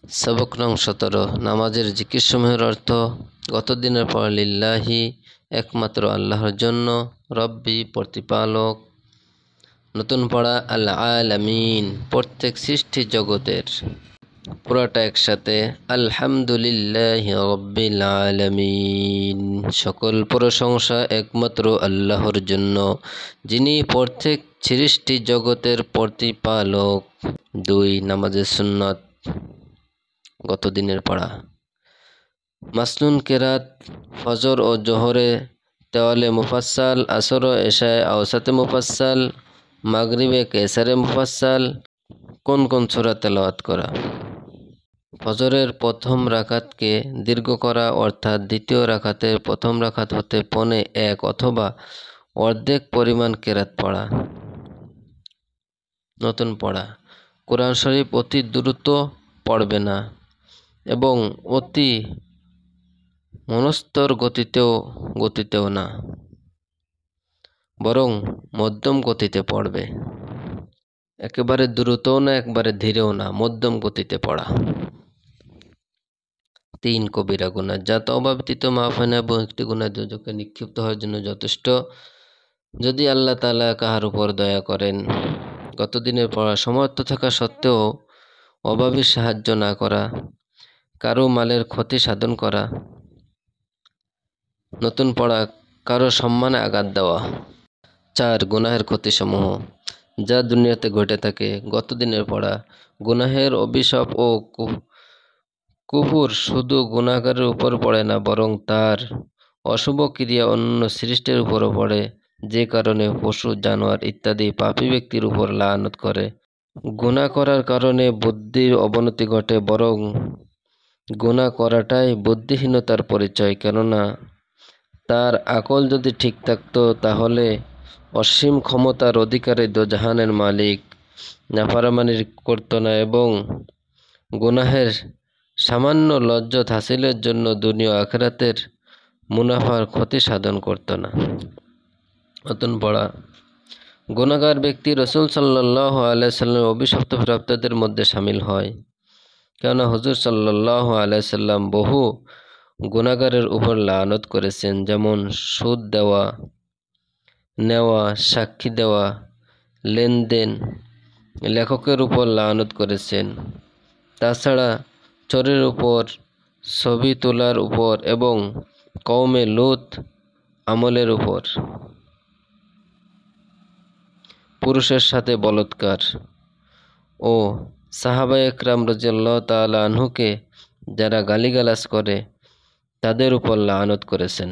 সবক নং 17। নামাজের জিকিরসমূহের অর্থ। গত দিনের পর লিল্লাহি, একমাত্র আল্লাহর জন্য, রব্বি, প্রতিপালক। নতুন পড়া আল আলামিন, প্রত্যেক সৃষ্টি জগতের। পুরাটা একসাথে আলহামদুলিল্লাহি রব্বিল আলামিন, সকল প্রশংসা একমাত্র আল্লাহর জন্য, যিনি প্রত্যেক সৃষ্টি জগতের প্রতিপালক। 2 নামাজের সুন্নাত, গত দিনের পড়া। মাসনুন কেরাত ফজর ও জোহরে তেওয়ালে মুফাসসাল, আসর ও এশায় আওসাতে মুফাসসাল, মাগরিবে কেসারে মুফাসসাল। কোন কোন সূরা তেলাওয়াত করা? ফজরের প্রথম রাকাতকে দীর্ঘ করা, অর্থাৎ দ্বিতীয় রাকাতের প্রথম রাকাত হতে পৌনে 1 অথবা অর্ধেক পরিমাণ কেরাত পড়া। নতুন পড়া। কোরআন শরীফ অতি দ্রুত পড়বে না এবং অতি মনস্তর গতিতেও না, বরং মধ্যম গতিতে পড়বে। একেবারে দ্রুতও না, একবারে ধীরেও না, মধ্যম গতিতে পড়া। 3 কবিরা গুনাহ, যা তওবা ব্যতীত মাফ হয় না এবং একটি গুনাহ দোজখে নিক্ষিপ্ত হওয়ার জন্য যথেষ্ট, যদি আল্লাহ তাআলা কাহার উপর দয়া করেন। গত দিনের পড়া। সমর্থ থাকা সত্ত্বেও অভাবীর সাহায্য না করা, কারো মালের ক্ষতি সাধন করা। নতুন পড়া। কারো সম্মানে আঘাত দেওয়া। 4 গুনাহের ক্ষতিসমূহ, যা দুনিয়াতে ঘটে থাকে। গত দিনের পড়া। গুনাহের অভিশাপ ও কুফর শুধু গুনাহগারের উপর পড়ে না, বরং তার অশুভ ক্রিয়া অন্য সৃষ্টির উপরও পড়ে, যে কারণে পশু, জানোয়ার ইত্যাদি পাপী ব্যক্তির উপর লানত করে। গুনাহ করার কারণে বুদ্ধির অবনতি ঘটে, বরং গুনাহ করাটাই বুদ্ধিহীনতার পরিচয়। কেননা তার আকল যদি ঠিক থাকত, তাহলে অসীম ক্ষমতার অধিকারী দোজাহানের মালিক নাফরমানি করত না এবং গুনাহের সামান্য লজ্জত হাসিলের জন্য দুনিয়া আখিরাতের মুনাফার ক্ষতি সাধন করত না। নতুন পড়া। গুনাহগার ব্যক্তি রাসূল সাল্লাল্লাহু আলাইহি সাল্লাম অভিশপ্ত প্রাপ্তদের মধ্যে শামিল হয়, কেননা হুজুর সাল্লাল্লাহু আলাইহি সাল্লাম বহু গুনাহগারের উপর লানত করেছেন, যেমন সুদ দেওয়া, নেওয়া, সাক্ষী দেওয়া, লেনদেন। লেখকের উপর লানত করেছেন। তাছাড়া চোরের উপর, ছবি তোলার উপর এবং কওমে লূত আমলের উপর। পুরুষের সাথে বলাৎকার ও সাহাবায়ে কেরাম রাদিয়াল্লাহু তাআলা আনহুকে যারা গালিগালাজ করে, তাদের উপর লানত করেছেন।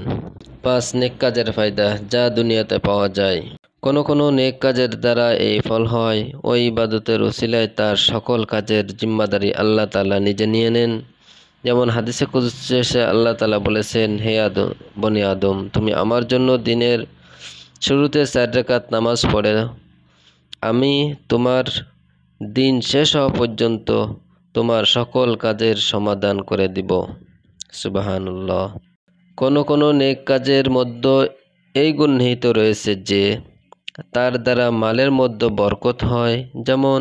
5 নেক কাজের ফায়দা, যা দুনিয়াতে পাওয়া যায়। কোন নেক কাজের দ্বারা এই ফল হয়, ওই ইবাদতের উসিলায় তার সকল কাজের জিম্মাদারি আল্লাহ তাআলা নিজে নিয়ে নেন। যেমন হাদিসে কুদসিতে আল্লাহ তাআলা বলেছেন, হে বনি আদম, তুমি আমার জন্য দিনের শুরুতে 4 রাকাত নামাজ পড়ে আমি তোমার দিন শেষ হওয়া পর্যন্ত তোমার সকল কাজের সমাধান করে দিব। সুবহানাল্লাহ। কোন নেক কাজের মধ্যে এই গুণ নিহিত রয়েছে যে তার দ্বারা মালের মধ্যে বরকত হয়, যেমন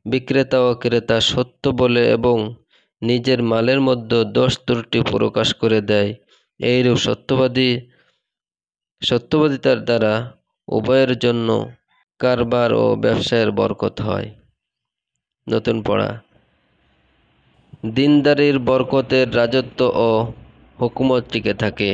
বিক্রেতা ও ক্রেতা সত্য বলে এবং নিজের মালের মধ্যে দোষ ত্রুটি প্রকাশ করে দেয়। এইরূপ সত্যবাদিতার দ্বারা উভয়ের জন্য কারবার ও ব্যবসায়ের বরকত হয়। নতুন পড়া। দিনদারির বরকতের রাজত্ব ও হুকুমত টিকে থাকে।